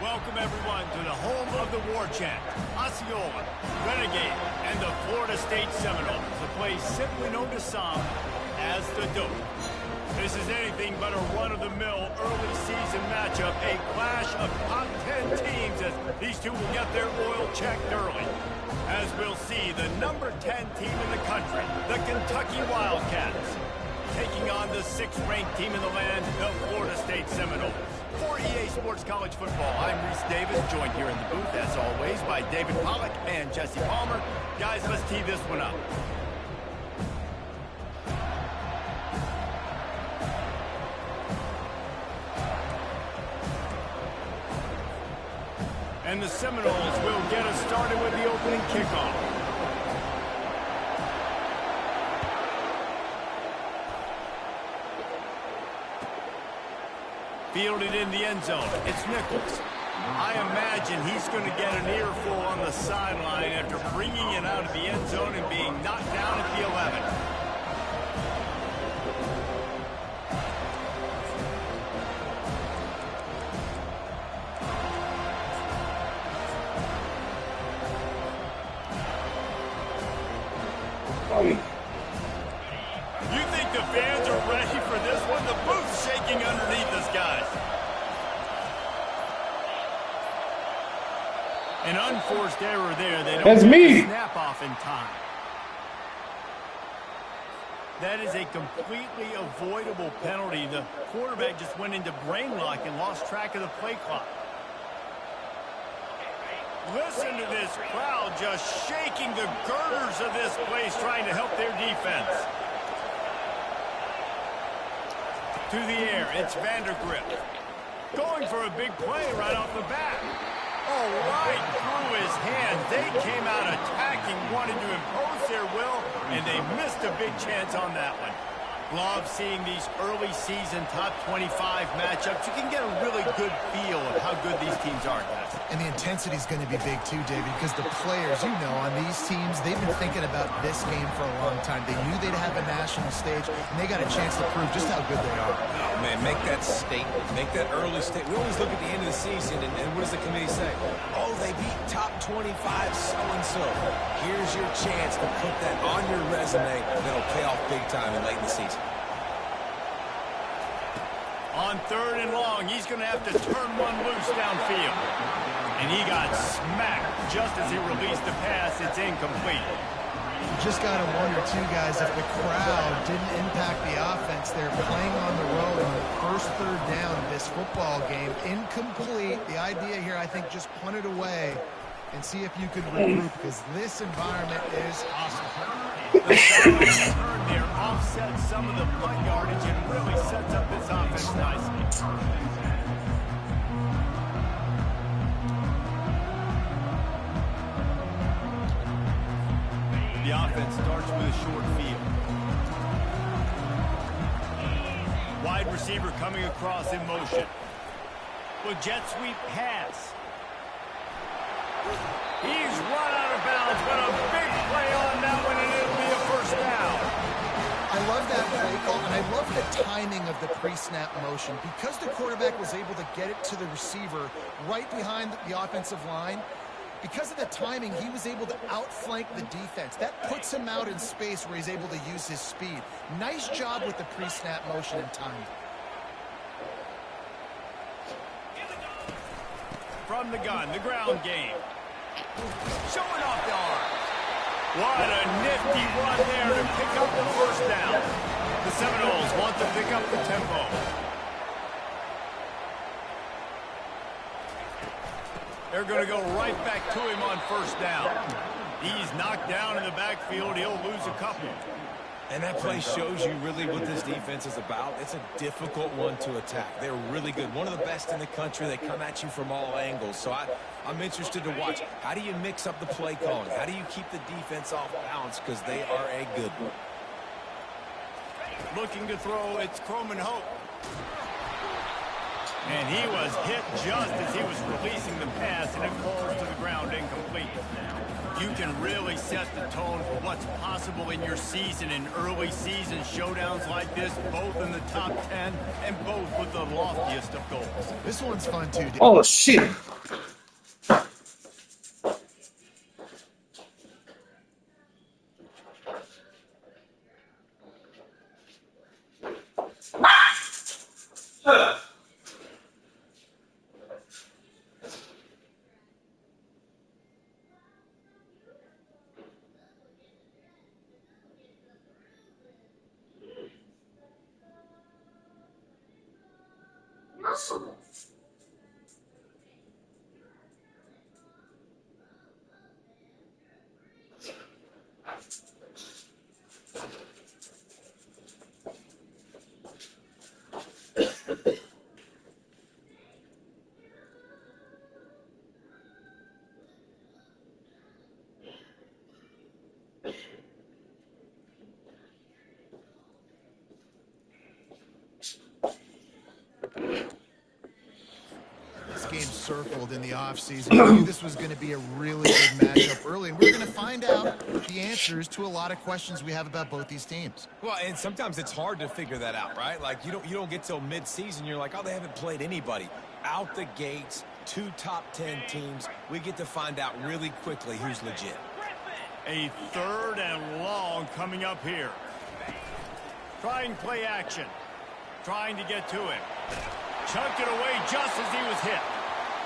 Welcome, everyone, to the home of the War Chant, Osceola, Renegade, and the Florida State Seminoles, a place simply known to some as the Dope. This is anything but a run-of-the-mill early season matchup, a clash of top 10 teams as these two will get their oil checked early. As we'll see, the number 10 team in the country, the Kentucky Wildcats, taking on the 6th-ranked team in the land, the Florida State Seminoles. For EA Sports College Football, I'm Reese Davis, joined here in the booth, as always, by David Pollack and Jesse Palmer. Guys, let's tee this one up. And the Seminoles will get us started with the opening kickoff. Fielded in the end zone. It's Nichols. I imagine he's going to get an earful on the sideline after bringing it out of the end zone and being knocked down at the 11. You think the fans are ready for this one? The booth's shaking underneath us, guys. An unforced error there. They don't get the snap off in time. That is a completely avoidable penalty. The quarterback just went into brain lock and lost track of the play clock. Listen to this crowd just shaking the girders of this place, trying to help their defense. To the air, it's Vandergrift. Going for a big play right off the bat. Oh, right through his hands. They came out attacking, wanted to impose their will, and they missed a big chance on that one. Love seeing these early season top 25 matchups. You can get a really good feel of how good these teams are, guys. And the intensity is going to be big too, David, because the players, you know, on these teams, they've been thinking about this game for a long time. They knew they'd have a national stage, and they got a chance to prove just how good they are. Oh, man, make that statement. Make that early statement. We always look at the end of the season, and what does the committee say? Oh, they beat top 25 so-and-so. Here's your chance to put that on your resume that'll pay off big time and late in the season. On 3rd and long, he's going to have to turn one loose downfield. And he got smacked just as he released the pass. It's incomplete. You just got to wonder, too, guys, if the crowd didn't impact the offense. They're playing on the road on the first 3rd down of this football game. Incomplete. The idea here, I think, just punt it away and see if you could regroup, because this environment is hostile. The sideline turn there offsets some of the punt yardage and really sets up this offense nicely. The offense starts with a short field. Wide receiver coming across in motion. Well, jet sweep pass. He's run out of bounds, but a big play on that one, and it'll be a first down. I love that play call, and I love the timing of the pre-snap motion. Because the quarterback was able to get it to the receiver right behind the offensive line, because of the timing, he was able to outflank the defense. That puts him out in space where he's able to use his speed. Nice job with the pre-snap motion and timing. From the gun, the ground game. Showing off the arm. What a nifty run there to pick up the first down. The Seminoles want to pick up the tempo. They're going to go right back to him on first down. He's knocked down in the backfield. He'll lose a couple. And that play shows you really what this defense is about. It's a difficult one to attack. They're really good. One of the best in the country. They come at you from all angles. So I'm interested to watch. How do you mix up the play calling? How do you keep the defense off balance? Because they are a good one. Looking to throw, it's Croman Hope. And he was hit just as he was releasing the pass, and it falls to the ground incomplete. You can really set the tone for what's possible in your season in early season showdowns like this, both in the top 10 and both with the loftiest of goals. This one's fun too. Oh shit. This game circled in the offseason. We knew this was going to be a really good matchup early, and we're going to find out the answers to a lot of questions we have about both these teams. Well, and sometimes it's hard to figure that out, right? Like, you don't get till mid-season, you're like, oh, they haven't played anybody. Out the gates, 2 top 10 teams, we get to find out really quickly who's legit. A 3rd and long coming up here. Trying play action. Trying to get to him. Chunked it away just as he was hit.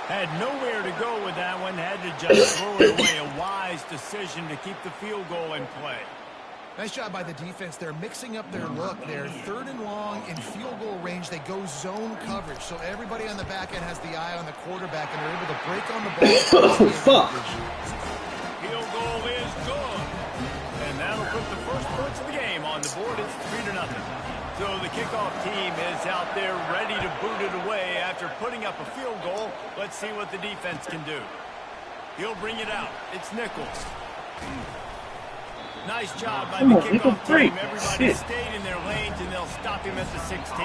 Had nowhere to go with that one. Had to just throw it away. A wise decision to keep the field goal in play. Nice job by the defense. They're mixing up their look. They're 3rd and long in field goal range. They go zone coverage. So everybody on the back end has the eye on the quarterback, and they're able to break on the ball. Oh, fuck. Field goal is good. And that'll put the first points of the game on the board. It's 3-0. So the kickoff team is out there ready to boot it away after putting up a field goal. Let's see what the defense can do. He'll bring it out. It's Nichols. Nice job by the kickoff team. Everybody stayed in their lanes, and they'll stop him at the 16.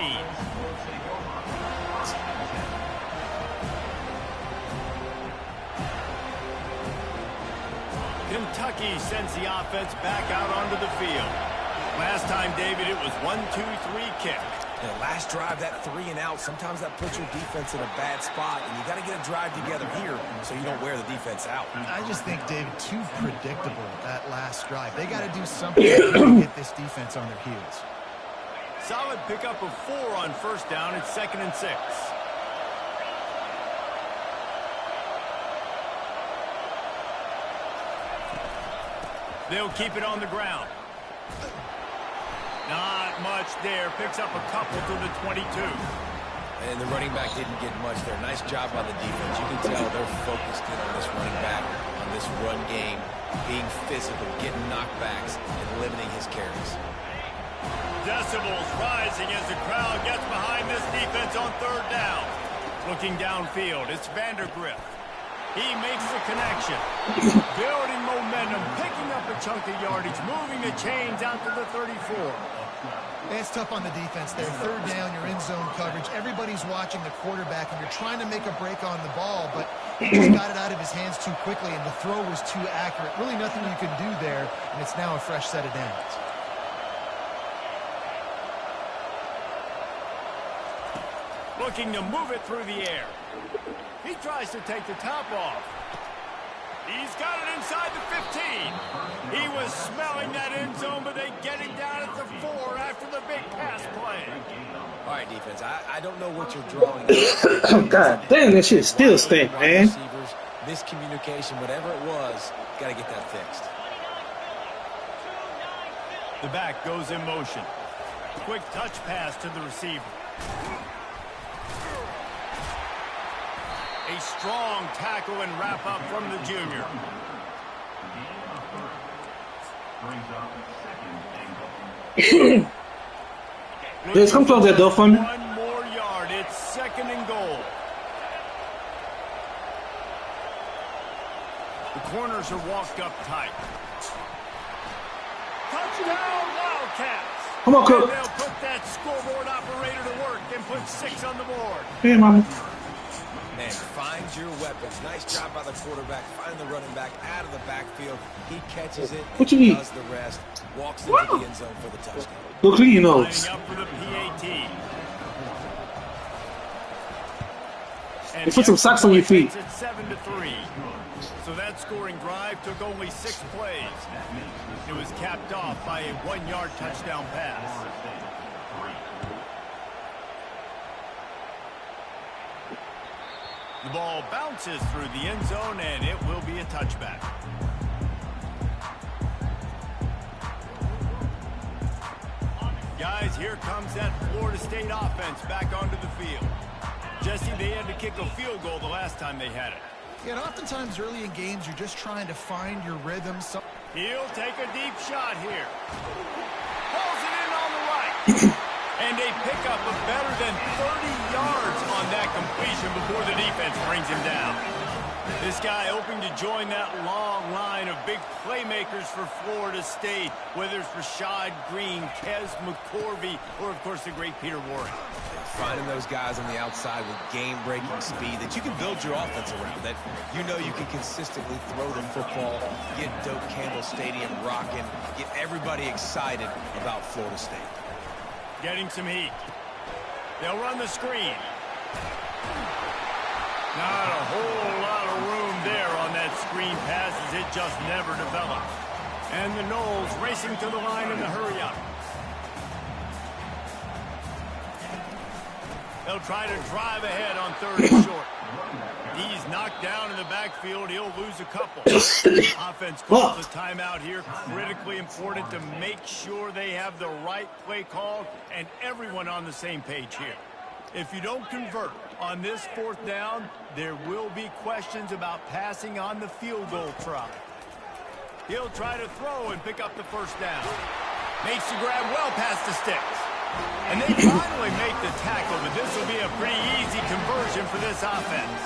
Kentucky sends the offense back out onto the field. Last time, David, it was 1-2-3 kick. Yeah, last drive, that 3 and out, sometimes that puts your defense in a bad spot, and you got to get a drive together here so you don't wear the defense out. I just think, David, too predictable that last drive. They got to do something to get this defense on their heels. Solid pickup of 4 on first down. It's 2nd and 6. They'll keep it on the ground. Not much there. Picks up a couple to the 22. And the running back didn't get much there. Nice job by the defense. You can tell they're focused in on this running back, on this run game, being physical, getting knockbacks, and limiting his carries. Decibels rising as the crowd gets behind this defense on 3rd down. Looking downfield, it's Vandergrift. He makes the connection. Building momentum, picking up a chunk of yardage, moving the chains out to the 34. It's tough on the defense there. 3rd down, you're in zone coverage. Everybody's watching the quarterback, and you're trying to make a break on the ball, but he just got it out of his hands too quickly, and the throw was too accurate. Really nothing you can do there, and it's now a fresh set of downs. Looking to move it through the air. He tries to take the top off. He's got it inside the 15. He was smelling that end zone, but they get him down at the 4 after the big pass play. All right, defense, I don't know what you're drawing. God damn, that shit still stink, man. Receivers, miscommunication, whatever it was, got to get that fixed. The back goes in motion. Quick touch pass to the receiver. A strong tackle and wrap up from the junior. Let's come close that door for me. 1 more yard. It's 2nd and goal. The corners are walked up tight. Touchdown, Wildcats. Come on, Cook. And they'll put that scoreboard operator to work and put 6 on the board. Hey, mama. Man, find your weapons. Nice job by the quarterback. Find the running back out of the backfield. He catches it. What you and need? does the rest. Walks into the end zone for the touchdown. Go clean your Lining nose. up for the PAT. And put some socks on your feet. It's 7-3. So that scoring drive took only 6 plays. It was capped off by a 1-yard touchdown pass. The ball bounces through the end zone, and it will be a touchback. Guys, here comes that Florida State offense back onto the field. Jesse, they had to kick a field goal the last time they had it. Yeah, and oftentimes early in games, you're just trying to find your rhythm. He'll take a deep shot here. Pulls it in on the right. And they pick up a better than 30 yards on that completion before the defense brings him down. This guy hoping to join that long line of big playmakers for Florida State, whether it's Rashad Green, Kez McCorvey, or, of course, the great Peter Warren. Finding those guys on the outside with game-breaking speed that you can build your offense around, that you know you can consistently throw the football, get Doak Campbell Stadium rocking, get everybody excited about Florida State. Getting some heat. They'll run the screen. Not a whole lot of room there on that screen pass as it just never developed. And the Noles racing to the line in the hurry-up. They'll try to drive ahead on 3rd and short. He's knocked down in the backfield. He'll lose a couple. Offense calls a timeout here. Critically important to make sure they have the right play called and everyone on the same page here. If you don't convert on this 4th down, there will be questions about passing on the field goal try. He'll try to throw and pick up the 1st down. Makes the grab well past the sticks. And they finally make the tackle, but this will be a pretty easy conversion for this offense.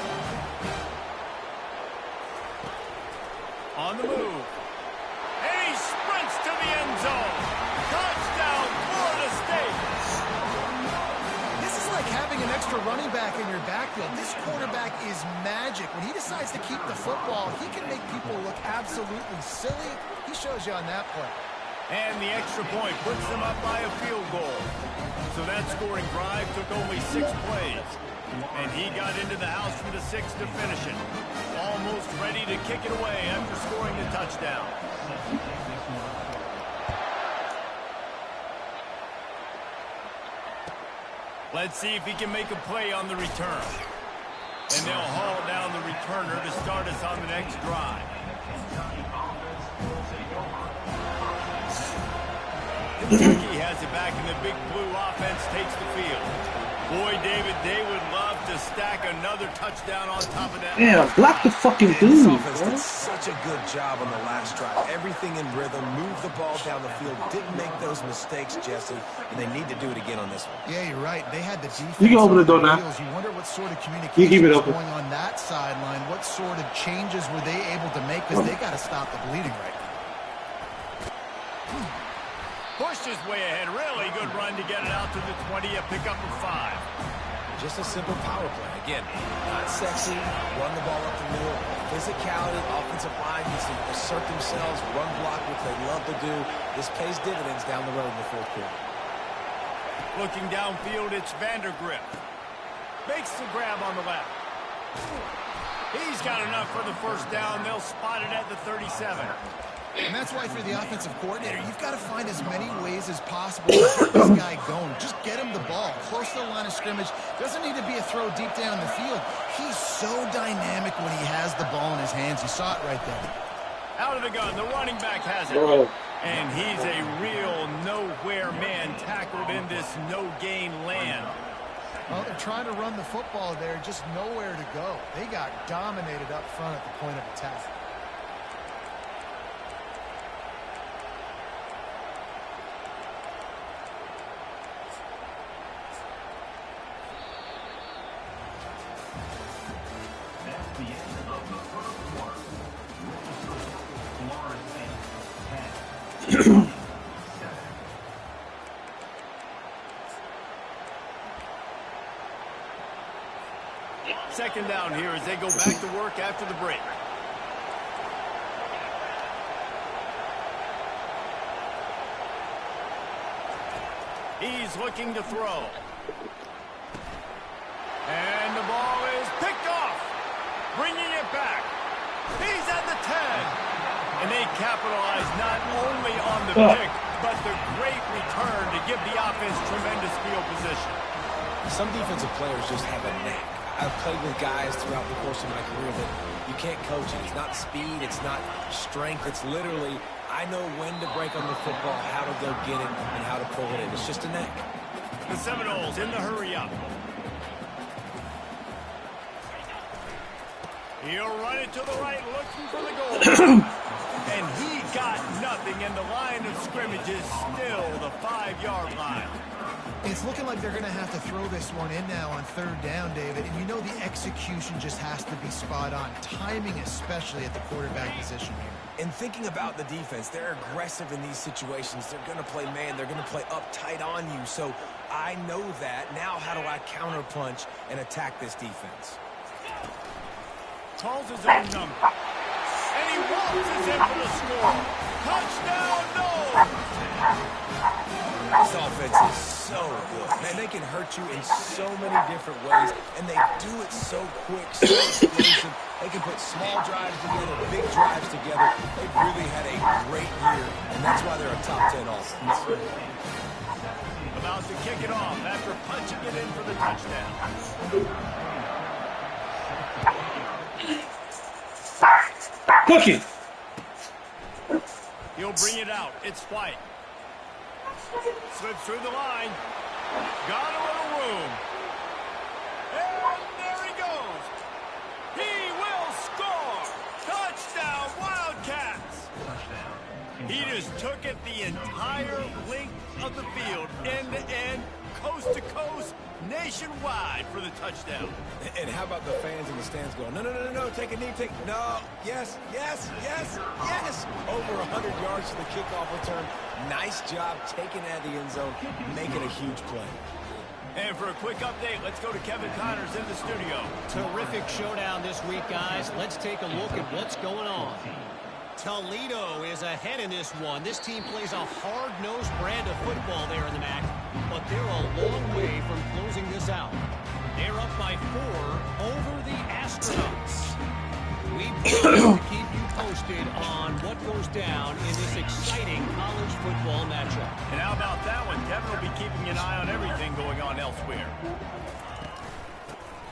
On the move. And he sprints to the end zone. Touchdown, Florida State. This is like having an extra running back in your backfield. This quarterback is magic. When he decides to keep the football, he can make people look absolutely silly. He shows you on that play. And the extra point puts them up by a field goal. So that scoring drive took only 6 plays. And he got into the house for the 6th to finish it. Almost ready to kick it away after scoring the touchdown. Let's see if he can make a play on the return. And they'll haul down the returner to start us on the next drive. Kentucky has it back, and the big blue offense takes the field. Boy, David, they would love to stack another touchdown on top of that. Yeah, block the fucking This dude, offense bro. did such a good job on the last drive. Everything in rhythm, moved the ball down the field, didn't make those mistakes, Jesse, and they need to do it again on this one. Yeah, you're right. They had the defense. You can open the door on now. wheels. You wonder what sort of You communication keep it was open. going on that sideline. What sort of changes were they able to make? Because they got to stop the bleeding right now. Pushed his way ahead. Really good run to get it out to the 20, a pickup of 5. Just a simple power play. Again, not sexy, run the ball up the middle. Physicality, offensive line needs to assert themselves, run block, which they love to do. This pays dividends down the road in the 4th quarter. Looking downfield, it's Vandergrift. Makes the grab on the left. He's got enough for the 1st down. They'll spot it at the 37. And that's why for the offensive coordinator, you've got to find as many ways as possible to get this guy going. Just get him the ball close to the line of scrimmage. Doesn't need to be a throw deep down the field. He's so dynamic when he has the ball in his hands. You saw it right there. Out of the gun, the running back has it. Bro. And he's a real nowhere man tackled in this no-gain land. Well, they're trying to run the football there, just nowhere to go. They got dominated up front at the point of attack. Second down here as they go back to work after the break. He's looking to throw. And the ball is picked off. Bringing it back. He's at the 10. And they capitalize not only on the pick, but the great return to give the offense tremendous field position. Some defensive players just have a knack. I've played with guys throughout the course of my career that you can't coach it. It's not speed, it's not strength. It's literally, I know when to break on the football, how to go get it, and how to pull it in. It's just a knack. The Seminoles in the hurry up. He'll run it to the right, looking for the goal. And he got nothing, and the line of scrimmage is still the 5-yard line. It's looking like they're going to have to throw this one in now on third down, David. And you know the execution just has to be spot on. Timing especially at the quarterback position here. And thinking about the defense, they're aggressive in these situations. They're going to play man. They're going to play uptight on you. So I know that. Now how do I counterpunch and attack this defense? Calls his own number. And he waltzes in for the score. Touchdown, no! This offense is so good. Man, they can hurt you in so many different ways, and they do it so quick, so explosive. They can put small drives together, big drives together. They've really had a great year, and that's why they're a top 10 offense. About to kick it off after punching it in for the touchdown. Cooking. He'll bring it out. It's White. Slips through the line. Got a little room. And there he goes. He will score. Touchdown, Wildcats. He just took it the entire length of the field, end to end, coast to coast, nationwide for the touchdown. And how about the fans in the stands going, no, no, no, no, no, take a knee, take, no, yes, yes, yes, yes. Over 100 yards to the kickoff return. Nice job taking that to the end zone, making a huge play. And for a quick update, let's go to Kevin Connors in the studio. Terrific showdown this week, guys. Let's take a look at what's going on. Toledo is ahead in this one. This team plays a hard-nosed brand of football there in the MAC, but they're a long way from closing this out. They're up by 4 over the Astronauts. We promise to keep you posted on what goes down in this exciting college football matchup. And how about that one? Devin will be keeping an eye on everything going on elsewhere.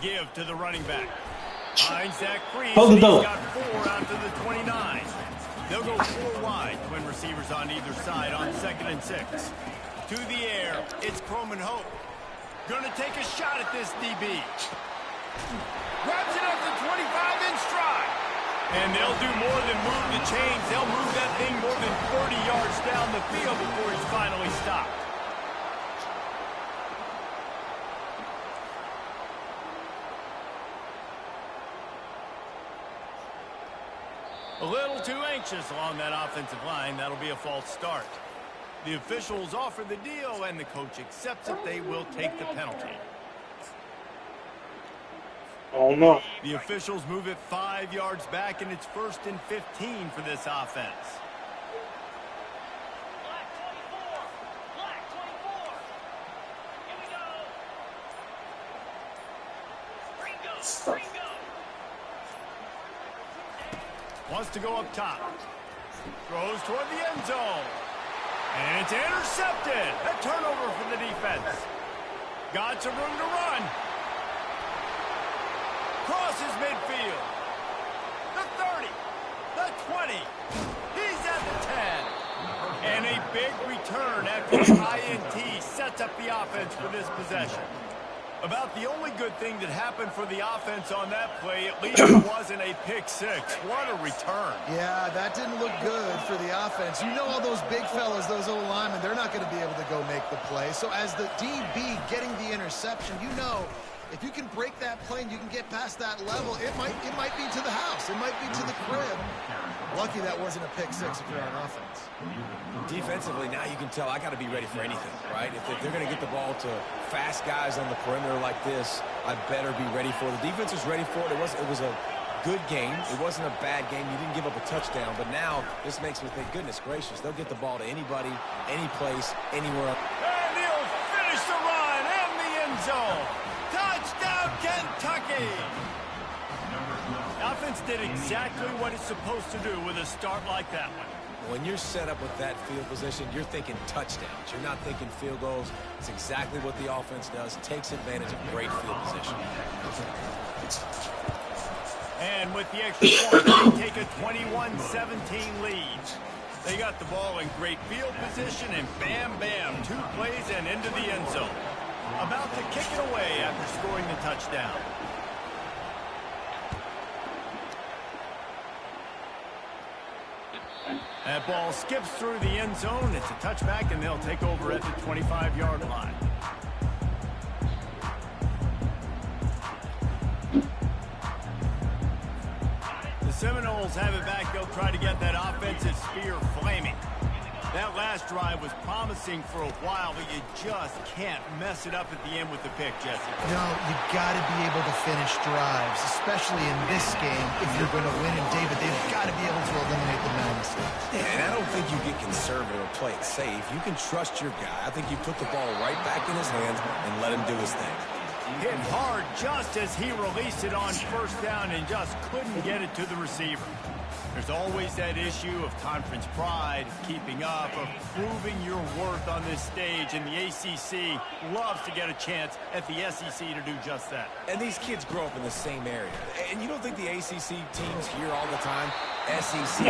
Give to the running back. Finds Zach Freeze. He's got 4 out to the 29. They'll go 4 wide. Twin receivers on either side on 2nd and 6. To the air, it's Croman Hope. Gonna take a shot at this DB. Grabs it up to 25 in stride. And they'll do more than move the chains. They'll move that thing more than 30 yards down the field before he's finally stopped. A little too anxious along that offensive line. That'll be a false start. The officials offer the deal, and the coach accepts it. They will take the penalty. Oh, no. The officials move it 5 yards back, and it's 1st and 15 for this offense. Wants to go up top. Throws toward the end zone. And it's intercepted. A turnover for the defense. Got some room to run. Crosses midfield. The 30. The 20. He's at the 10. And a big return after the INT sets up the offense for this possession. About the only good thing that happened for the offense on that play, at least it wasn't a pick 6. What a return. Yeah, that didn't look good for the offense. You know all those big fellas, those old linemen, they're not going to be able to go make the play. So as the DB getting the interception, you know If you can break that play and you can get past that level, it might be to the house. It might be to the crib. Lucky that wasn't a pick six if you're on offense. Defensively, now you can tell I got to be ready for anything, right? If they're going to get the ball to fast guys on the perimeter like this, I better be ready for it. The defense was ready for it. It was a good game. It wasn't a bad game. You didn't give up a touchdown. But now this makes me think, goodness gracious, they'll get the ball to anybody, any place, anywhere. And he'll finish the run in the end zone. Touchdown, Kentucky! The offense did exactly what it's supposed to do with a start like that one. When you're set up with that field position, you're thinking touchdowns. You're not thinking field goals. It's exactly what the offense does. Takes advantage of great field position. And with the extra point, they take a 21-17 lead. They got the ball in great field position, and bam, bam, 2 plays and into the end zone. About to kick it away after scoring the touchdown. That ball skips through the end zone. It's a touchback, and they'll take over at the 25-yard line. The Seminoles have it back. They'll try to get that offensive spear flaming. That last drive was promising for a while, but you just can't mess it up at the end with the pick, Jesse. No, you got to be able to finish drives, especially in this game if you're going to win. And, David, they've got to be able to eliminate the mental mistakes. Yeah, and I don't think you get conservative or play it safe. You can trust your guy. I think you put the ball right back in his hands and let him do his thing. Hit hard just as he released it on first down and just couldn't get it to the receiver. There's always that issue of conference pride, keeping up, of proving your worth on this stage, and the ACC loves to get a chance at the SEC to do just that. And these kids grow up in the same area. And you don't think the ACC teams hear all the time, SEC,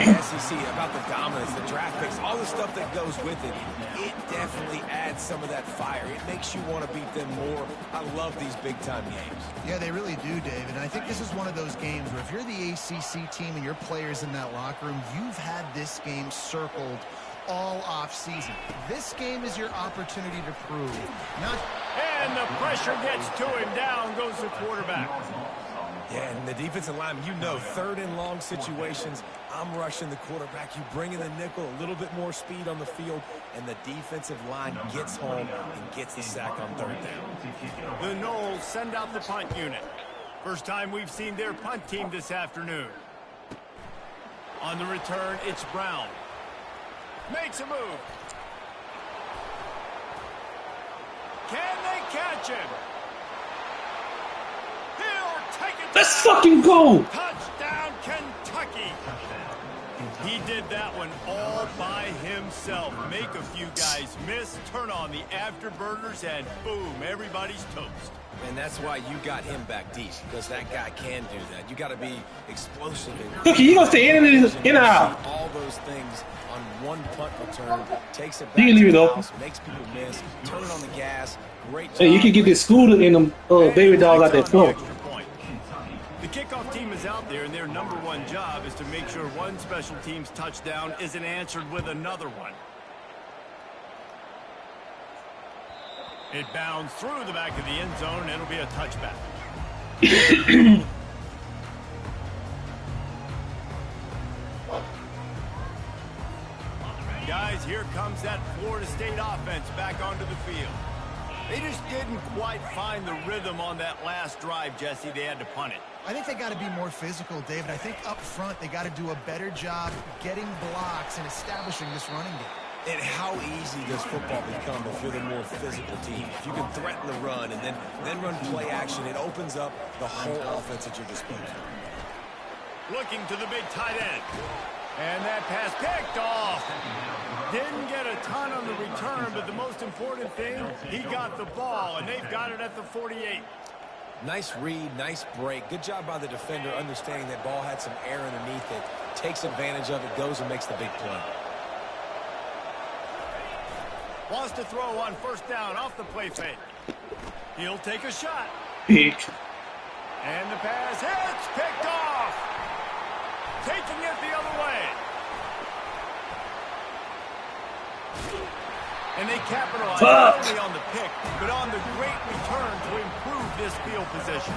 about the dominance, the draft picks, all the stuff that goes with it. It definitely adds some of that fire. It makes you want to beat them more. I love these big-time games. Yeah, they really do, David. And I think this is one of those games where if you're the ACC team and your players in that locker room, you've had this game circled all off-season. This game is your opportunity to prove. And the pressure gets to him. Down goes the quarterback. Yeah, and the defensive lineman, you know, third and long situations, I'm rushing the quarterback. You bring in the nickel, a little bit more speed on the field, and the defensive line gets home and gets the sack on third down. The Noles send out the punt unit. First time we've seen their punt team this afternoon. On the return, it's Brown. Makes a move. Can they catch him? He'll take it. Let's fucking go! Touchdown, Kentucky. He did that one all by himself. Make a few guys miss, turn on the afterburners, and boom, everybody's toast. And that's why you got him back deep, because that guy can do that. You got to be explosive. Cookie, you gonna stay in and out. All those things on one punt return, takes it back You can leave to it the open. house, makes people miss, turn on the gas. Great job. Hey, you can get this scooter in them baby dogs out that floor. The kickoff team is out there, and their number one job is to make sure one special team's touchdown isn't answered with another one. It bounds through the back of the end zone, and it'll be a touchback. Guys, here comes that Florida State offense back onto the field. They just didn't quite find the rhythm on that last drive, Jesse. They had to punt it. I think they got to be more physical, David. I think up front they got to do a better job getting blocks and establishing this running game. And how easy does football become if you're the more physical team? If you can threaten the run and then run play action, it opens up the whole offense at your disposal. Looking to the big tight end. And that pass picked off. Didn't get a ton on the return, but the most important thing, he got the ball, and they've got it at the 48. Nice read, nice break. Good job by the defender understanding that ball had some air underneath it. Takes advantage of it, goes and makes the big play. Wants to throw on first down off the play fake. He'll take a shot. Pick. And the pass hits, picked off. Taking it the other way. And they capitalize not only on the pick, but on the great return to improve this field position.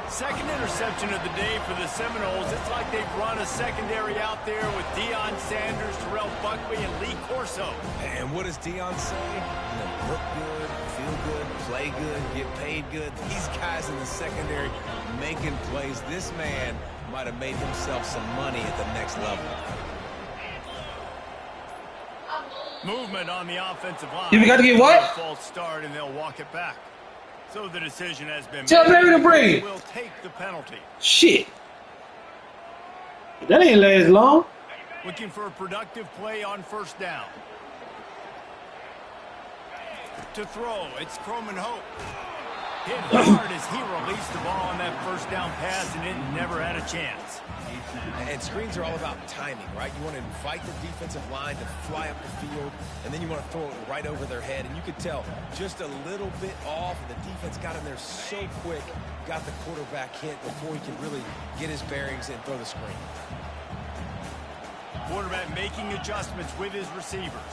Second interception of the day for the Seminoles. It's like they've run a secondary out there with Deion Sanders, Terrell Buckley, and Lee Corso. And what does Deion say? You know, look good, feel good, play good, get paid good. These guys in the secondary making plays. This man might have made himself some money at the next level. Movement on the offensive line. We got to get what? False start, and they'll walk it back. So the decision has been Tell Barry to bring it. Will take the penalty. Shit. That ain't last long. Looking for a productive play on first down. To throw, it's Croman Hope. Hit hard as he released the ball on that first down pass, and it never had a chance. And screens are all about timing, right? You want to invite the defensive line to fly up the field, and then you want to throw it right over their head. And you could tell just a little bit off, and the defense got in there so quick, got the quarterback hit before he could really get his bearings and throw the screen. Quarterback making adjustments with his receivers.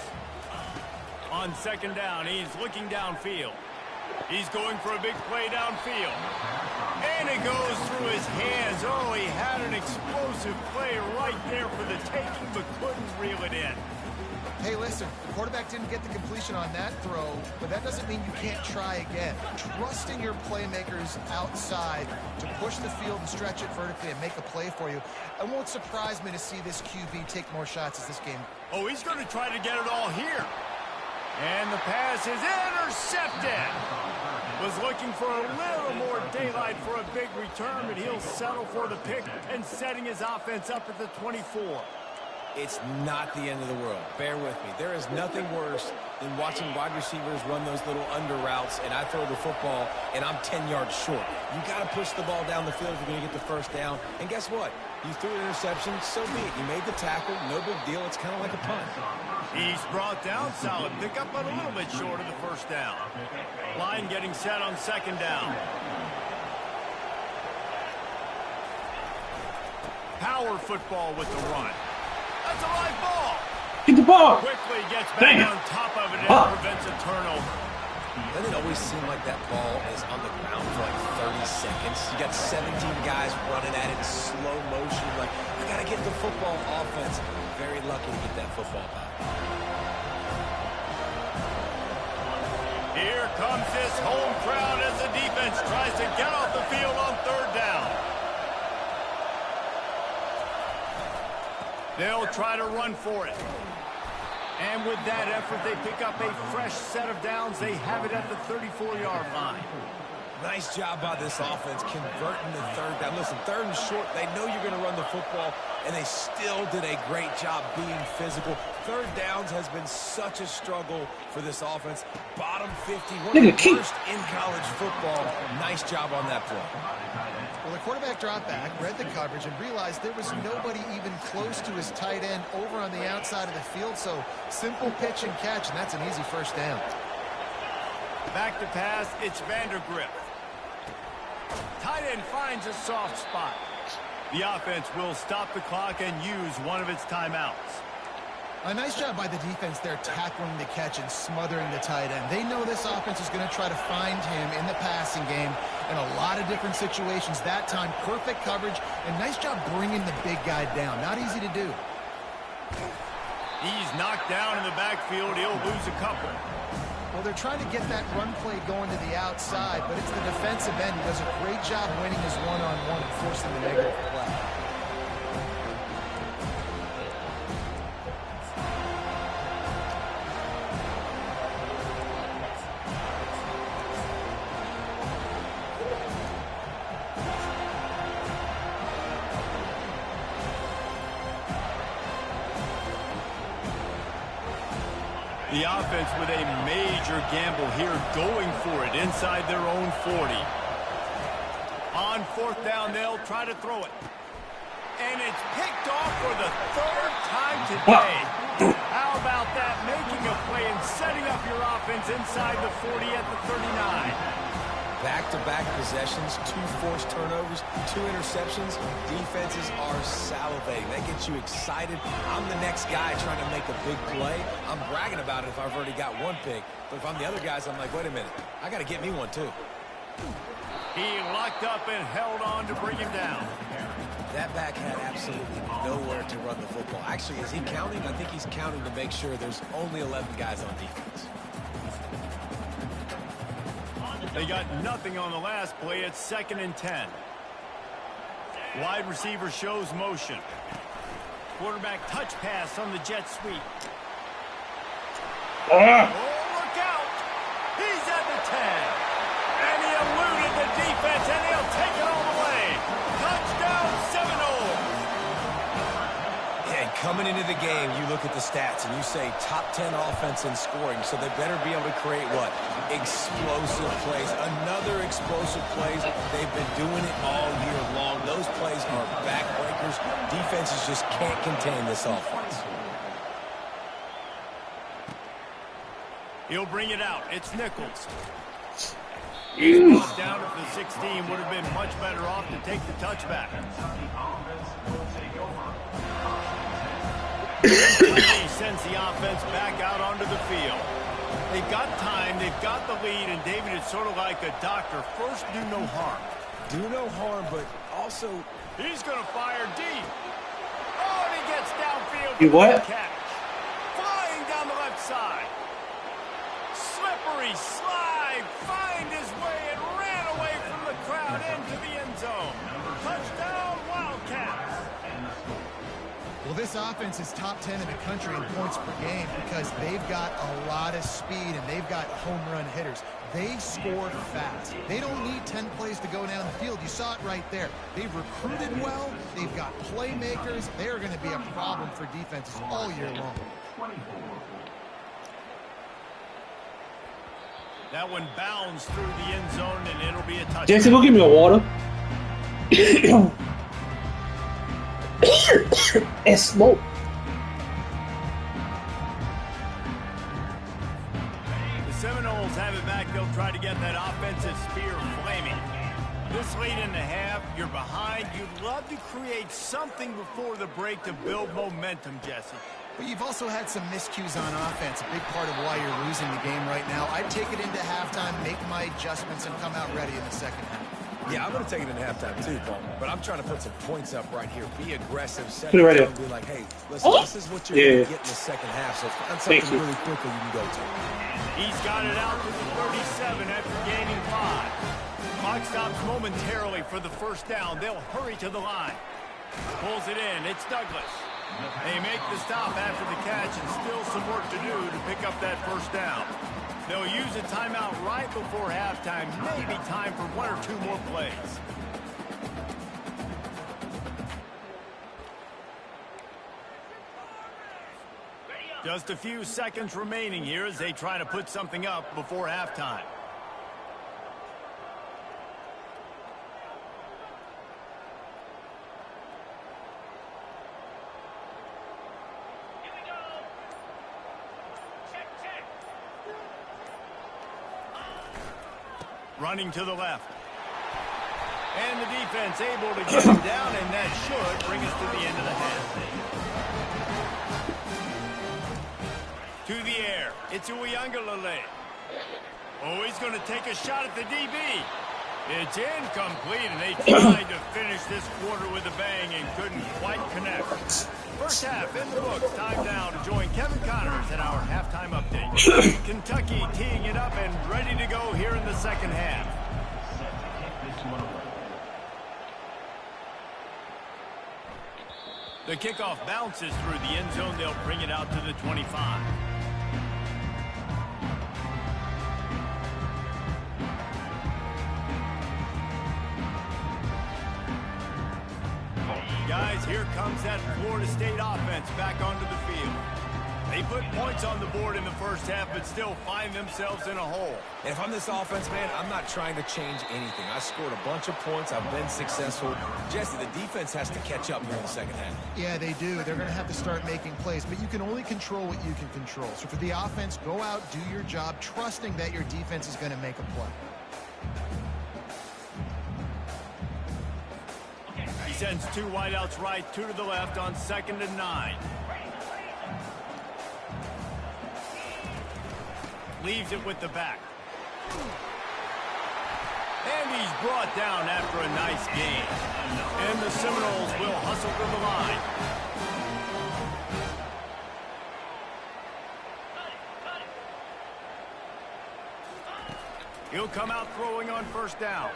On second down, he's looking downfield. He's going for a big play downfield. And it goes through his hands. Oh, he had an explosive play right there for the taking, but couldn't reel it in. Hey, listen, the quarterback didn't get the completion on that throw, but that doesn't mean you can't try again. Trusting your playmakers outside to push the field and stretch it vertically and make a play for you. It won't surprise me to see this QB take more shots as this game. Oh, he's going to try to get it all here. And the pass is intercepted. Was looking for a little more daylight for a big return, but he'll settle for the pick and setting his offense up at the 24. It's not the end of the world. Bear with me. There is nothing worse than watching wide receivers run those little under routes, and I throw the football, and I'm 10 yards short. You got to push the ball down the field if you're going to get the first down. And guess what? You threw an interception, so be it. You made the tackle, no big deal. It's kind of like a punt. He's brought down, solid pickup, but a little bit short of the first down. Line getting set on second down. Power football with the run. That's a live ball. Get the ball. Quickly gets back on top of it and prevents a turnover. Doesn't it always seem like that ball is on the ground for like 30 seconds? You got 17 guys running at it in slow motion. Like, I got to get the football offense. Very lucky to get that football back. Here comes this home crowd as the defense tries to get off the field on third down. They'll try to run for it. And with that effort, they pick up a fresh set of downs. They have it at the 34-yard line. Nice job by this offense converting the third down. Listen, third and short, they know you're going to run the football, and they still did a great job being physical. Third downs has been such a struggle for this offense. Bottom 50, one of the worst in college football. Nice job on that play. Well, the quarterback dropped back, read the coverage, and realized there was nobody even close to his tight end over on the outside of the field. So simple pitch and catch, and that's an easy first down. Back to pass, it's Vandergrift. Tight end finds a soft spot. The offense will stop the clock and use one of its timeouts. A nice job by the defense there tackling the catch and smothering the tight end. They know this offense is going to try to find him in the passing game in a lot of different situations. That time, perfect coverage, and nice job bringing the big guy down. Not easy to do. He's knocked down in the backfield. He'll lose a couple. Well, they're trying to get that run play going to the outside, but it's the defensive end who does a great job winning his one-on-one and forcing the negative play. The offense with a major gamble here, going for it inside their own 40. On fourth down, they'll try to throw it. And it's picked off for the third time today. How about that? Making a play and setting up your offense inside the 40 at the 39. Back-to-back possessions, 2 forced turnovers, 2 interceptions. Defenses are salivating. That gets you excited. I'm the next guy trying to make a big play. I'm bragging about it if I've already got 1 pick. But if I'm the other guys, I'm like, wait a minute. I got to get me one, too. He locked up and held on to bring him down. That back had absolutely nowhere to run the football. Actually, is he counting? I think he's counting to make sure there's only 11 guys on defense. They got nothing on the last play. It's 2nd and 10. Wide receiver shows motion. Quarterback touch pass on the jet sweep. Oh, look out! He's at the 10. And he eluded the defense, and he'll take it all the way. Touchdown, Seminoles! Yeah, and coming into the game, you look at the stats, and you say top 10 offense in scoring, so they better be able to create what? Explosive plays. Another explosive plays. They've been doing it all year long. Those plays are backbreakers. Defenses just can't contain this offense. He'll bring it out. It's Nichols. Down at the 16 would have been much better off to take the touchback. He sends the offense back out onto the field. They've got time, they've got the lead, and David, it's sort of like a doctor. First, do no harm. Do no harm, but also... He's going to fire deep. Oh, and he gets downfield. You what? Catch. Flying down the left side. Slippery slide. Find his way and ran away from the crowd into the end zone. Touchdown, Wildcats. Well, this offense is top 10 in the country in points per game because they've got a lot of speed and they've got home run hitters. They score fast. They don't need 10 plays to go down the field. You saw it right there. They've recruited well. They've got playmakers. They're going to be a problem for defenses all year long. That one bounds through the end zone, and it'll be a touchdown. Jason, go give me a water. And smoke. The Seminoles have it back. They'll try to get that offensive spear flaming. This late in the half, you're behind. You'd love to create something before the break to build momentum, Jesse. But you've also had some miscues on offense, a big part of why you're losing the game right now. I'd take it into halftime, make my adjustments, and come out ready in the second half. Yeah, I'm going to take it in halftime too, Paul. But I'm trying to put some points up right here. Be aggressive. Set Put it right up, there. be like, hey, listen, this is what you're going to get in the second half. So find something you. really quickly you can go to. He's got it out to the 37 after gaining 5. Clock stops momentarily for the first down. They'll hurry to the line. Pulls it in. It's Douglas. They make the stop after the catch and still some work to do to pick up that first down. They'll use a timeout right before halftime. Maybe time for 1 or 2 more plays. Just a few seconds remaining here as they try to put something up before halftime. Running to the left. And the defense able to get him down, and that should bring us to the end of the half. To the air. It's Uyangalale. Oh, he's going to take a shot at the DB. It's incomplete, and they tried to finish this quarter with a bang and couldn't quite connect. First half in the books. Time now to join Kevin Connors in our halftime update. Kentucky teeing it up and ready to go here in the second half. The kickoff bounces through the end zone. They'll bring it out to the 25. Guys, here comes that Florida State offense back onto the field. They put points on the board in the first half, but still find themselves in a hole. And if I'm this offense, man, I'm not trying to change anything. I scored a bunch of points. I've been successful. Jesse, the defense has to catch up here in the second half. Yeah, they do. They're going to have to start making plays, but you can only control what you can control. So for the offense, go out, do your job, trusting that your defense is going to make a play. sends 2 wideouts right, 2 to the left on 2nd and 9. Leaves it with the back. And he's brought down after a nice gain. And the Seminoles will hustle to the line. He'll come out throwing on 1st down.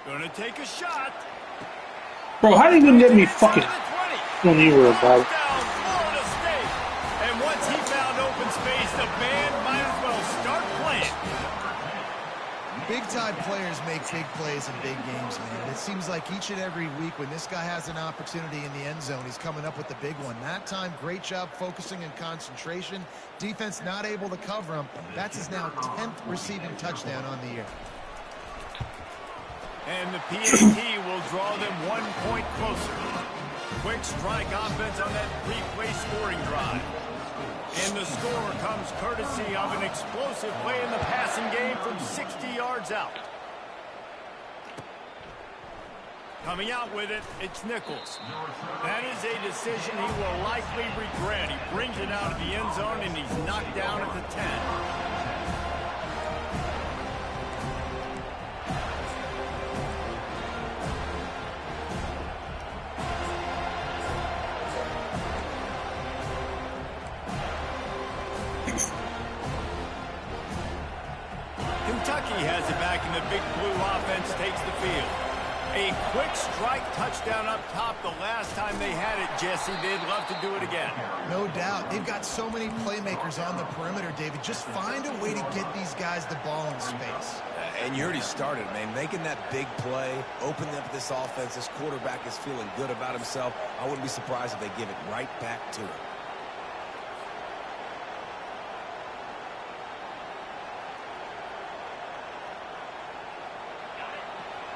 Gonna take a shot. Bro, how do you even get me fucking... Don't even worry about it. Florida State. And once he found open space, the band might as well start playing. Big-time players make big plays in big games, man. It seems like each and every week when this guy has an opportunity in the end zone, he's coming up with the big one. That time, great job focusing and concentration. Defense not able to cover him. That's his now 10th receiving touchdown on the year. And the PAT will draw them 1 point closer. Quick strike offense on that 3-play scoring drive. And the score comes courtesy of an explosive play in the passing game from 60 yards out. Coming out with it, it's Nichols. That is a decision he will likely regret. He brings it out of the end zone, and he's knocked down at the 10. Kentucky has it back, and the big blue offense takes the field. A quick strike touchdown up top the last time they had it, Jesse. They'd love to do it again. No doubt. They've got so many playmakers on the perimeter, David. Just find a way to get these guys the ball in space. And you already started, man. Making that big play, opening up this offense. This quarterback is feeling good about himself. I wouldn't be surprised if they give it right back to him.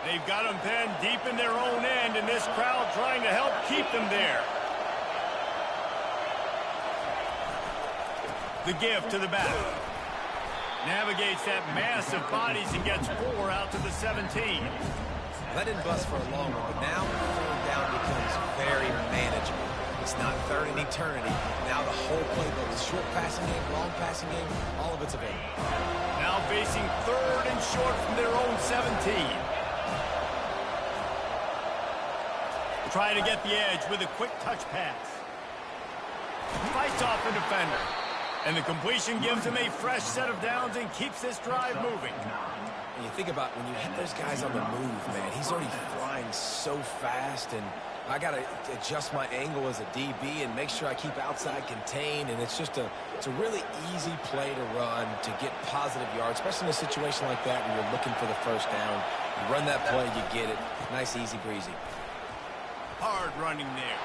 They've got them pinned deep in their own end, and this crowd trying to help keep them there. The give to the back. Navigates that mass of bodies and gets 4 out to the 17. That didn't bust for a long one, but now 3rd down becomes very manageable. It's not 3rd and eternity. Now the whole playbook, the short passing game, long passing game, all of it's available. Now facing 3rd and short from their own 17. Trying to get the edge with a quick touch pass. Fights off a defender. And the completion gives him a fresh set of downs and keeps this drive moving. And you think about when you hit those guys on the move, man, he's already flying so fast, and I got to adjust my angle as a DB and make sure I keep outside contained, and it's a really easy play to run to get positive yards, especially in a situation like that when you're looking for the 1st down. You run that play, you get it. Nice, easy breezy. Hard running there.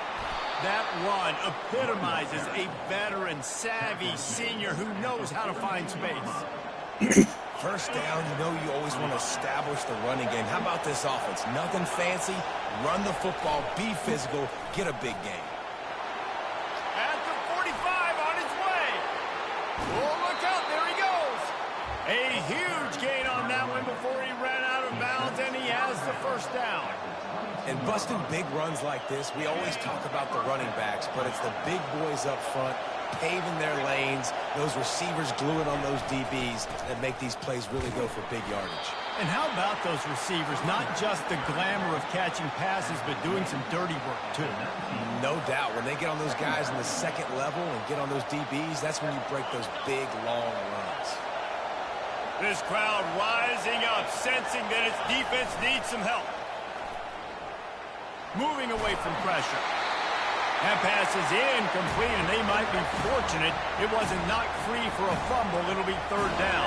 That run epitomizes a veteran, savvy senior who knows how to find space. 1st down, you know you always want to establish the running game. How about this offense? Nothing fancy. Run the football, be physical, get a big game. At the 45 on his way. Oh, look out, there he goes. A huge gain on that one before he ran out of bounds, and he has the 1st down. And busting big runs like this, we always talk about the running backs, but it's the big boys up front, paving their lanes, those receivers gluing on those DBs that make these plays really go for big yardage. And how about those receivers? Not just the glamour of catching passes, but doing some dirty work, too. No doubt. When they get on those guys in the 2nd level and get on those DBs, that's when you break those big, long runs. This crowd rising up, sensing that its defense needs some help. Moving away from pressure. That pass is incomplete, and they might be fortunate it wasn't knocked free for a fumble. It'll be 3rd down.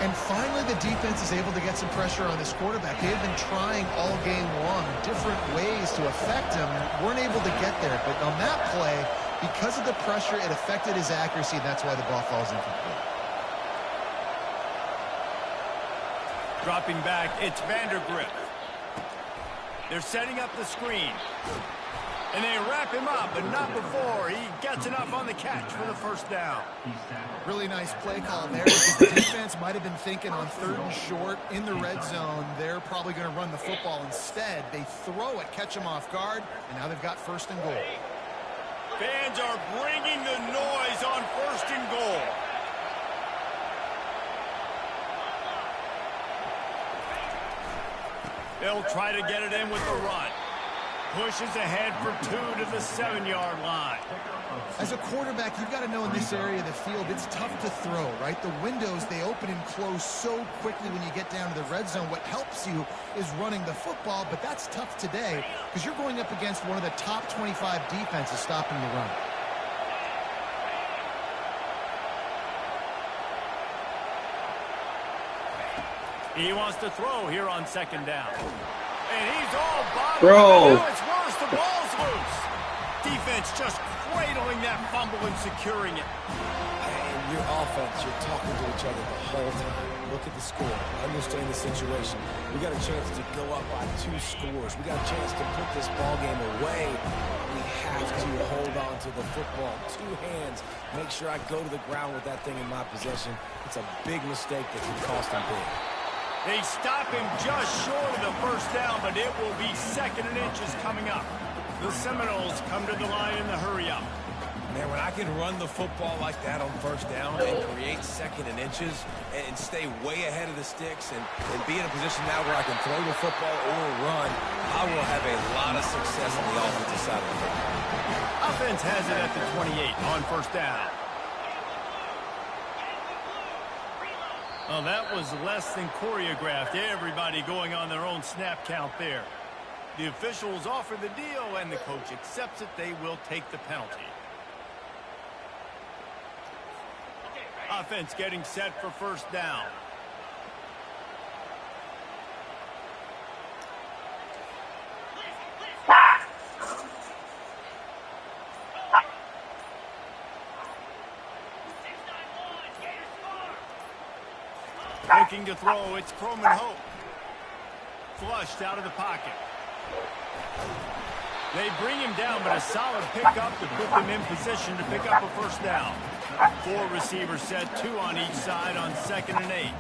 And finally, the defense is able to get some pressure on this quarterback. They have been trying all game long different ways to affect him. Weren't able to get there. But on that play, because of the pressure, it affected his accuracy, and that's why the ball falls incomplete. Dropping back, it's Vandergrift. They're setting up the screen. And they wrap him up, but not before he gets enough on the catch for the first down. Really nice play call there because the defense might have been thinking on 3rd and short in the red zone. They're probably going to run the football. Instead, they throw it, catch him off guard, and now they've got 1st and goal. Fans are bringing the noise on 1st and goal. They'll try to get it in with the run. Pushes ahead for 2 to the 7-yard line. As a quarterback, you've got to know in this area of the field, it's tough to throw, right? The windows, they open and close so quickly when you get down to the red zone. What helps you is running the football, but that's tough today because you're going up against one of the top 25 defenses stopping the run. He wants to throw here on 2nd down. And he's all bottled. Bro. Now it's worse. The ball's loose. Defense just cradling that fumble and securing it. And your offense, you're talking to each other the whole time. Look at the score. Understand the situation. We got a chance to go up by 2 scores. We got a chance to put this ball game away. We have to hold on to the football. 2 hands. Make sure I go to the ground with that thing in my possession. It's a big mistake that can cost them big. They stop him just short of the 1st down, but it will be 2nd and inches coming up. The Seminoles come to the line in the hurry-up. Man, when I can run the football like that on 1st down and create 2nd and inches and stay way ahead of the sticks and be in a position now where I can throw the football or run, I will have a lot of success on the offensive side of the football. Offense has it at the 28 on 1st down. Well, that was less than choreographed. Everybody going on their own snap count there. The officials offer the deal, and the coach accepts it. They will take the penalty. Offense getting set for 1st down. Looking to throw, it's Croman Hope. Flushed out of the pocket. They bring him down, but a solid pickup to put them in position to pick up a 1st down. 4 receivers set, 2 on each side on 2nd and 8.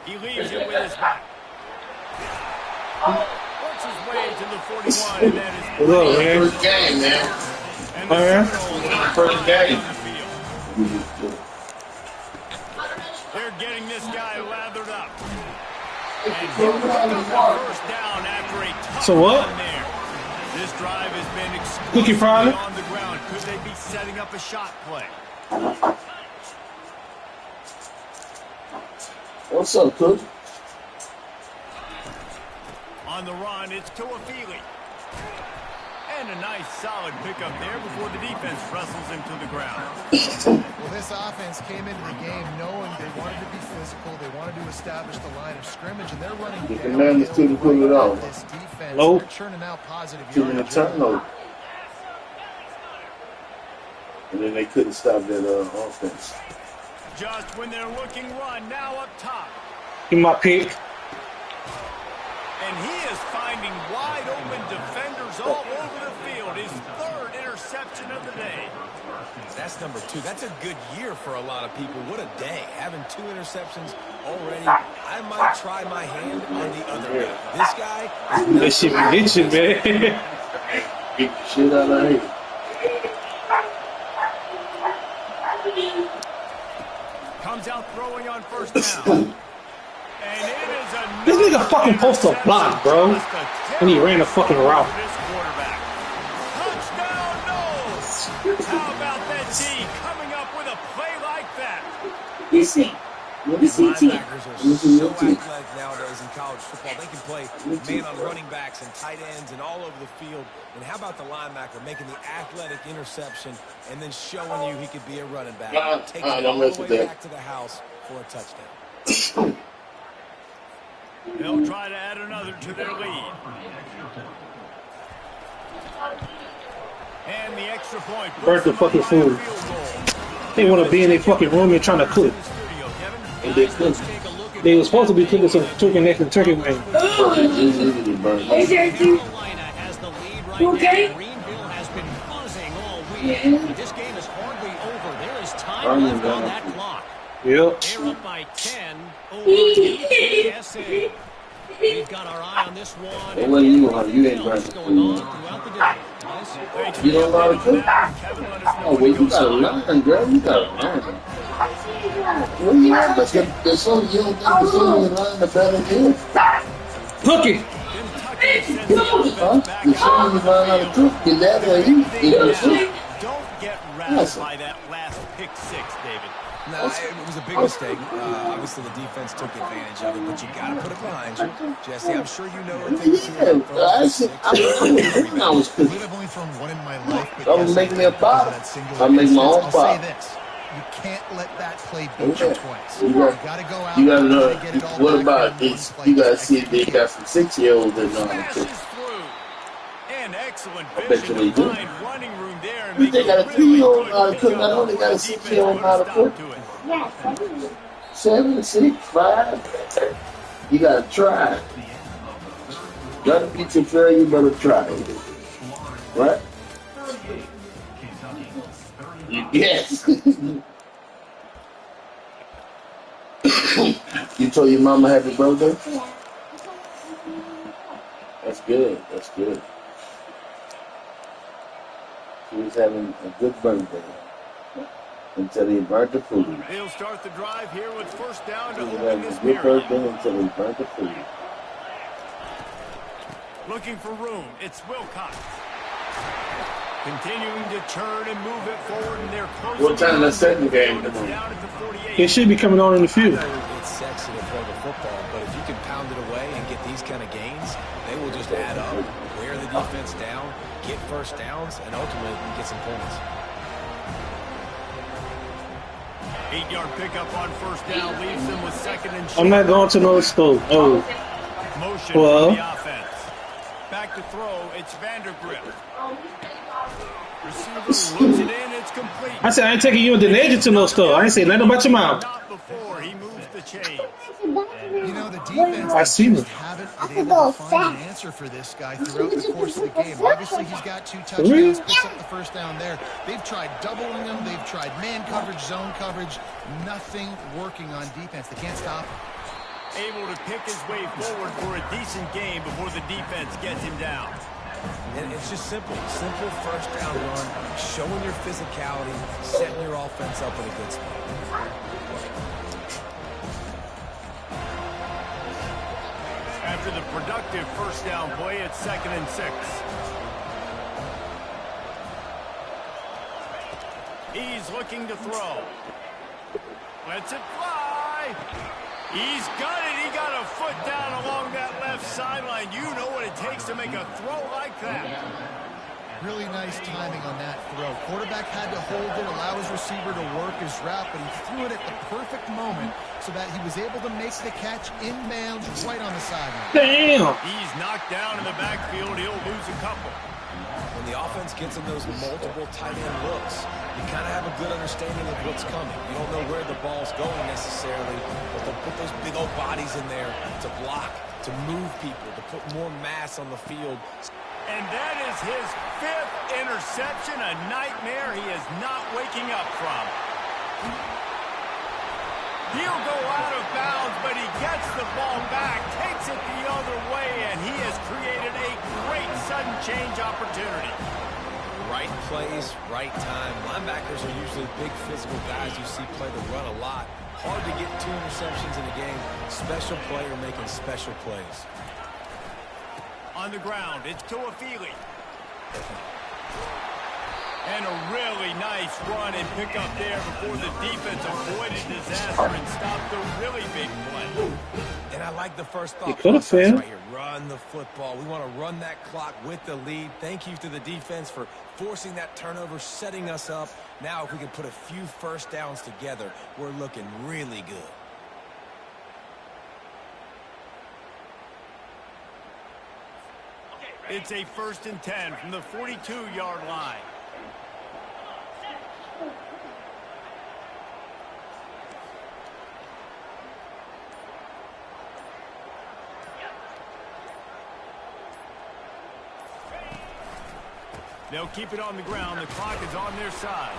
He leaves it with his back. Works his way to the 41, and that is Hello, man. First game, man. And the Seminoles First game. on the field. They're getting this guy lathered up. And he'll pick up the 1st down after a tough So what? run there. This drive has been Cookie exclusively Friday? on the ground. Could they be setting up a shot play? What's up, Coach? On the run, it's Tuafili. And a nice solid pickup there before the defense wrestles him to the ground. Well, this offense came into the game knowing they wanted to be physical. They wanted to establish the line of scrimmage, and they're running The downhill Commanders couldn't pull it off. this defense. Nope. They're churning out positive Too many yardage. turnovers. And then they couldn't stop that offense. Just when they're looking run, now up top. Give me my pick. And he is finding wide open defenders all over the field. His 3rd interception of the day. That's number 2. That's a good year for a lot of people. What a day. Having 2 interceptions already. I might try my hand on the other guy. This guy is That shit be bitching, man. Beat the shit out of him. Comes out throwing on 1st down. And it is a This nigga fucking post a block, bro. And he ran a fucking route. Touchdown, no! How about that D coming up with a play like that? Listening. Linebackers are so athletic nowadays in college football. They can play man on running backs and tight ends and all over the field. And how about the linebacker making the athletic interception and then showing you he could be a running back, taking it all the way back to the house for a touchdown. They'll try to add another to their lead. And the extra point. Burnt the fucking food. They want to be in their fucking room and trying to cook. And they couldn't. They were supposed to be cooking some turkey neck and turkey wing. It's easy to burn. right now. Greenville has been buzzing all week. But this game is hardly over. There is time left on that clock. Yep. They're up by 10 over UTSA. We've got our eye on this one. Well, you ain't What's burning going on food. throughout the day? Guys? You don't know how to cook? Oh, well, you gotta learn, girl. You gotta learn. Well, yeah, but the sooner you don't think the sooner you learn, the better it is. Cook it. Huh? The sooner you learn how to cook, your dad will eat. You know, Don't get rattled by that last pick six, David. No, it was a big mistake. Obviously, the defense took advantage of it, but you got to put it behind you. Jesse, I'm sure you know if they were I was I believe I've only thrown one in my life, but I was making me a because of pop. that single I make my instance, own I'll say pop. this. You can't let that play beat you twice. You You got- got to go out You gotta and know. try to get it all What back about in one this? play. You gotta Just see if they execute. got some 6-year-olds that know how to cook. Smashes through. And excellent I bet vision you they to do. find running room there and But make they got a really 3-year-old good know how to cook. pickup I know they got a before the 6-year-old defense know how to put a cook. stop to it. 7, 6, 5. You gotta try. Gotta get your failure, you better try. Right? Yes. You told your mama happy birthday? That's good. That's good. She was having a good birthday until he burnt the food. He'll start the drive here with first down She to was open having this a good period. birthday until he burnt the food. Looking for room. It's Wilcox. Continuing to turn and move it forward, and they're close. What time the second game It's tomorrow? down at the 48. It should be coming on in the few. It's sexy to throw the football, but if you can pound it away and get these kind of gains, they will just add up, wear the defense down, get first downs, and ultimately get some points. 8-yard pickup on first down leaves them with second and short. I'm not going to no stove. Oh, Motion well. from the offense. Back to throw. It's Vandergrift. Receiver looks it in. It's complete. I said I ain't taking you and Denaja to no stove. I ain't say nothing about your mouth. Not before he moves the chains. You know, the defense I seen just it. haven't been able to find an answer for this guy throughout the course of the game. Obviously, he's got 2 touchdowns, picks up the first down there. They've tried doubling him. They've tried man coverage, zone coverage. Nothing working on defense. They can't stop him. Able to pick his way forward for a decent game before the defense gets him down. And it's just simple. Simple first down run, showing your physicality, setting your offense up in a good spot. After the productive first down play, it's 2nd and 6. He's looking to throw. Lets it fly. He's got it. He got a foot down along that left sideline. You know what it takes to make a throw like that. Really nice timing on that throw. Quarterback had to hold it, allow his receiver to work his route, but he threw it at the perfect moment so that he was able to make the catch inbounds right on the sideline. Damn. He's knocked down in the backfield. He'll lose a couple. When the offense gets in those multiple tight end looks, you kind of have a good understanding of what's coming. You don't know where the ball's going necessarily, but they'll put those big old bodies in there to block, to move people, to put more mass on the field. And that is his 5th interception, a nightmare he is not waking up from. He'll go out of bounds, but he gets the ball back, takes it the other way, and he has created a great sudden change opportunity. Right plays, right time. Linebackers are usually big physical guys you see play the run a lot. Hard to get 2 interceptions in a game. Special player making special plays. On the ground, it's Tuafili. And a really nice run and pick up there before the defense avoided disaster and stopped the really big play. And I like the first thought You could have process failed. right here. Run the football. We want to run that clock with the lead. Thank you to the defense for forcing that turnover, setting us up. Now if we can put a few first downs together, we're looking really good. It's a 1st and 10 from the 42-yard line. They'll keep it on the ground. The clock is on their side.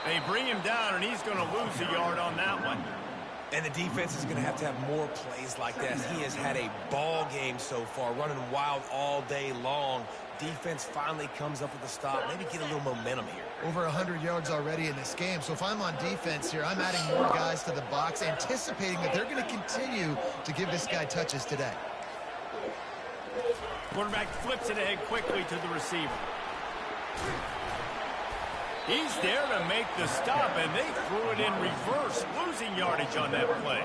They bring him down, and he's going to lose a yard on that one. And the defense is going to have more plays like that. He has had a ball game so far, running wild all day long. Defense finally comes up with a stop. Maybe get a little momentum here. Over 100 yards already in this game. So if I'm on defense here, I'm adding more guys to the box, anticipating that they're going to continue to give this guy touches today. Quarterback flips it ahead quickly to the receiver. He's there to make the stop, and they threw it in reverse, losing yardage on that play.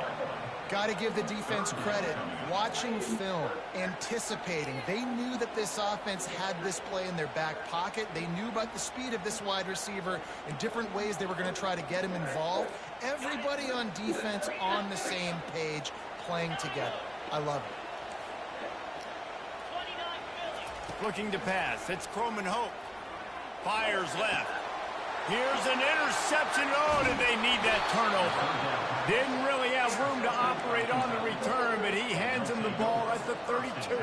Got to give the defense credit. Watching film, anticipating. They knew that this offense had this play in their back pocket. They knew about the speed of this wide receiver and different ways they were going to try to get him involved. Everybody on defense on the same page, playing together. I love it. Looking to pass. It's Croman Hope. Fires left. Here's an interception. Oh, did they need that turnover? Didn't really have room to operate on the return, but he hands him the ball at the 32.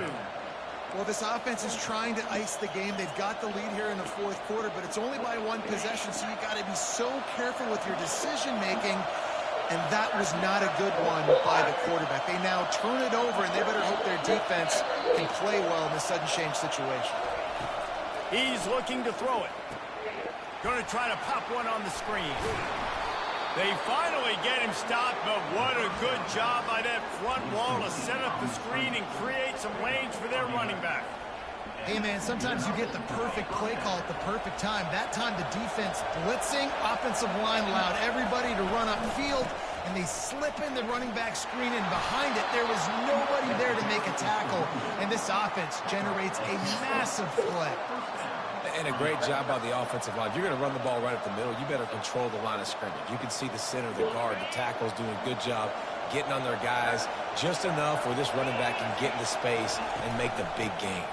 Well, this offense is trying to ice the game. They've got the lead here in the fourth quarter, but it's only by one possession, so you got to be so careful with your decision-making, and that was not a good one by the quarterback. They now turn it over, and they better hope their defense can play well in this sudden change situation. He's looking to throw it. Going to try to pop one on the screen. They finally get him stopped, but what a good job by that front wall to set up the screen and create some lanes for their running back. Hey, man, sometimes you get the perfect play call at the perfect time. That time the defense blitzing, offensive line allowed everybody to run upfield, and they slip in the running back screen, and behind it there was nobody there to make a tackle, and this offense generates a massive play. And a great job by the offensive line. If you're going to run the ball right up the middle, you better control the line of scrimmage. You can see the center, the guard, the tackles doing a good job getting on their guys just enough where this running back can get into space and make the big game.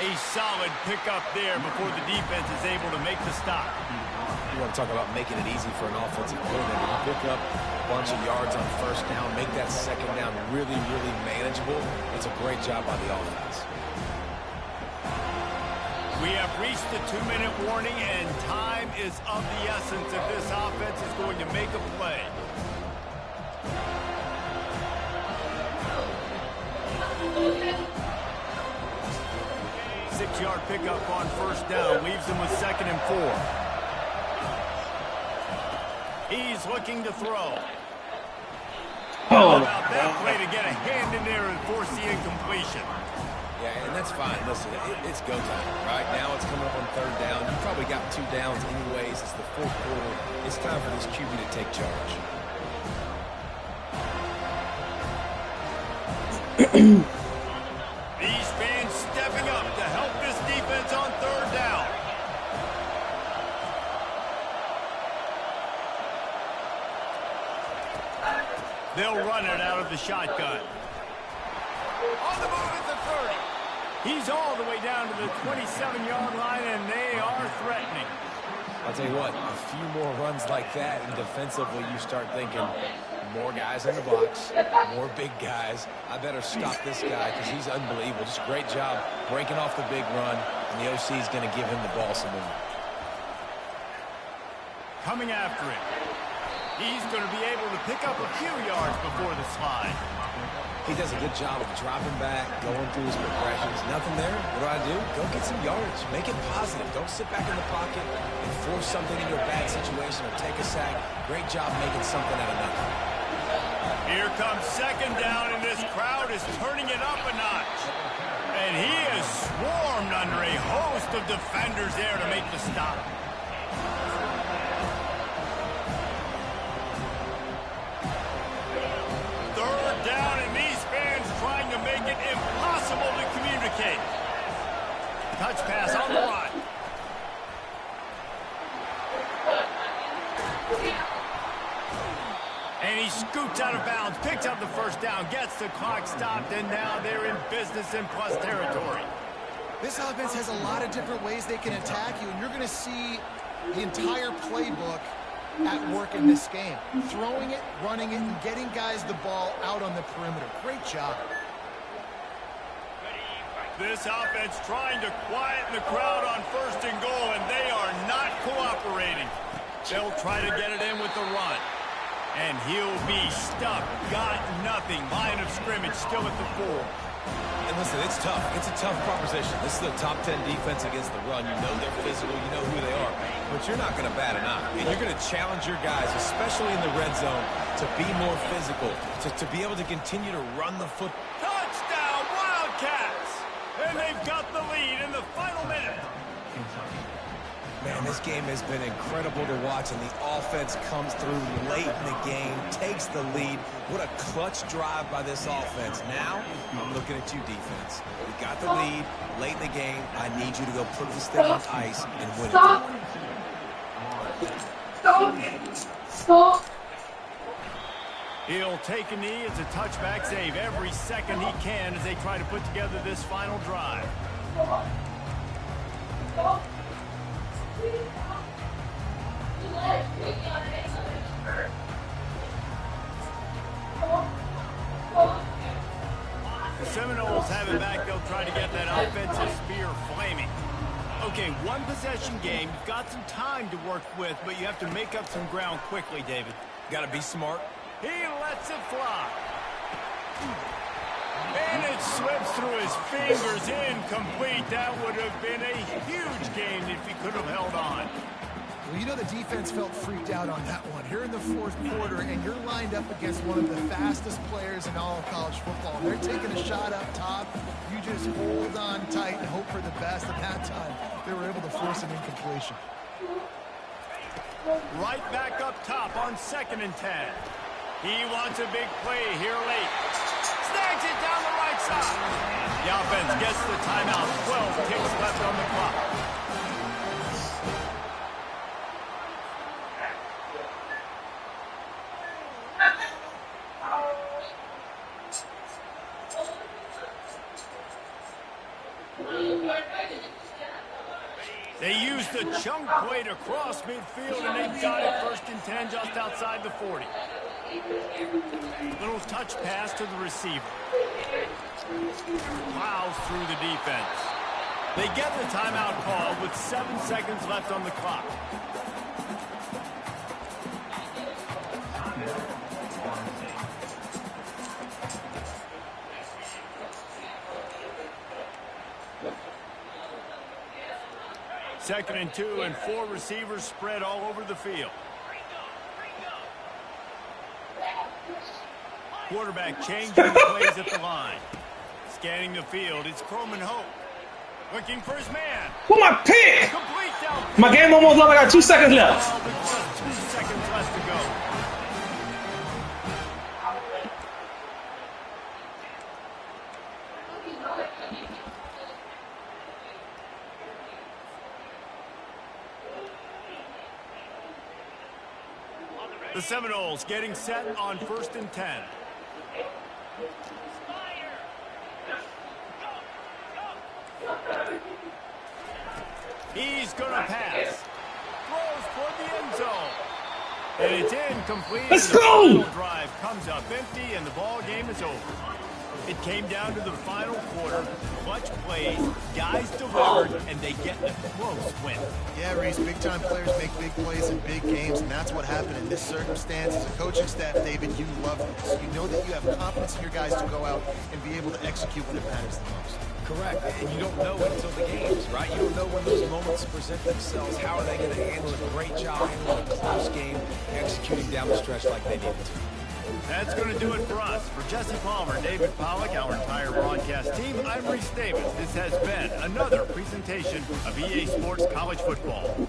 A solid pickup there before the defense is able to make the stop. You want to talk about making it easy for an offensive coordinator to pick up a bunch of yards on first down, make that second down really, really manageable. It's a great job by the offense. We have reached the 2-minute warning, and time is of the essence if this offense is going to make a play. Six-yard pickup on first down, leaves them with 2nd and 4. He's looking to throw. How about that play to get a hand in there and force the incompletion? Yeah, and that's fine. Listen, it's go time. Right now it's coming up on 3rd down. You probably got 2 downs anyways. It's the 4th quarter. It's time for this QB to take charge. These fans stepping up to help this defense on 3rd down. They'll run it out of the shotgun. On the move at the 30. He's all the way down to the 27-yard line, and they are threatening. I'll tell you what, a few more runs like that, and defensively you start thinking, more guys in the box, more big guys. I better stop this guy because he's unbelievable. Just a great job breaking off the big run, and the OC is going to give him the ball some more. Coming after it. He's going to be able to pick up a few yards before the slide. He does a good job of dropping back, going through his progressions. Nothing there. What do? Go get some yardage. Make it positive. Don't sit back in the pocket and force something into a bad situation or take a sack. Great job making something out of nothing. Here comes 2nd down, and this crowd is turning it up a notch. And he is swarmed under a host of defenders there to make the stop. Make it impossible to communicate. Touch pass on the run. And he scoots out of bounds, picks up the 1st down, gets the clock stopped, and now they're in business in plus territory. This offense has a lot of different ways they can attack you, and you're going to see the entire playbook at work in this game. Throwing it, running it, and getting guys the ball out on the perimeter. Great job. This offense trying to quieten the crowd on 1st and goal, and they are not cooperating. They'll try to get it in with the run. And he'll be stuck. Got nothing. Line of scrimmage still at the 4. And listen, it's tough. It's a tough proposition. This is a top 10 defense against the run. You know they're physical. You know who they are. But you're not going to bat an eye. And you're going to challenge your guys, especially in the red zone, to be more physical, to be able to continue to run the foot. Touchdown, Wildcats! And they've got the lead in the final minute. Man, this game has been incredible to watch, and the offense comes through late in the game, takes the lead. What a clutch drive by this offense. Now, I'm looking at you, defense. We got the lead late in the game. I need you to go put this thing on ice and win it. Stop. He'll take a knee. It's a touchback save every second he can as they try to put together this final drive. The Seminoles have it back. They'll try to get that offensive spear flaming. Okay, one possession game. You've got some time to work with, but you have to make up some ground quickly, David. Got to be smart. He lets it fly. And it slips through his fingers, incomplete. That would have been a huge gain if he could have held on. Well, you know the defense felt freaked out on that one. Here in the 4th quarter, and you're lined up against one of the fastest players in all of college football. They're taking a shot up top. You just hold on tight and hope for the best. At that time, they were able to force an incompletion. Right back up top on 2nd and 10. He wants a big play here late. Snags it down the right side. The offense gets the timeout. 12 ticks left on the clock. They used the chunk play to cross midfield, and they've got it 1st and 10 just outside the 40. Little touch pass to the receiver. Plows through the defense. They get the timeout call with 7 seconds left on the clock. Second and 2, and 4 receivers spread all over the field. Quarterback changing the plays at the line. Scanning the field, it's Croman Hope. Looking for his man. Who my pick? Complete down. My game almost up. I got 2 seconds left. With just 2 seconds left to go. The Seminoles getting set on 1st and 10. He's going to pass. Throws for the end zone. And it's incomplete. Let's The go! final drive comes up empty, and the ball game is over. It came down to the final quarter. Clutch plays, guys delivered, and they get a close win. Yeah, Reese, big-time players make big plays in big games, and that's what happened in this circumstance. As a coaching staff, David, you love this. You know that you have confidence in your guys to go out and be able to execute when it matters the most. Correct. And you don't know until the games, right? You don't know when those moments present themselves. How are they going to handle it? Great job handling a close game, executing down the stretch like they needed to. That's going to do it for us. For Jesse Palmer, David Pollack, our entire broadcast team, I'm Reese Davis. This has been another presentation of EA Sports College Football.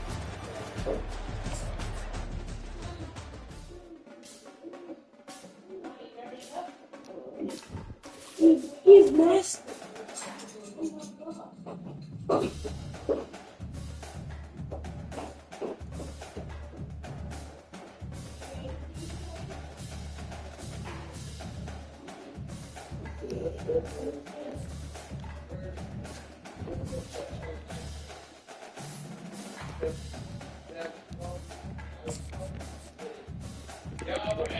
He's nasty. Yeah.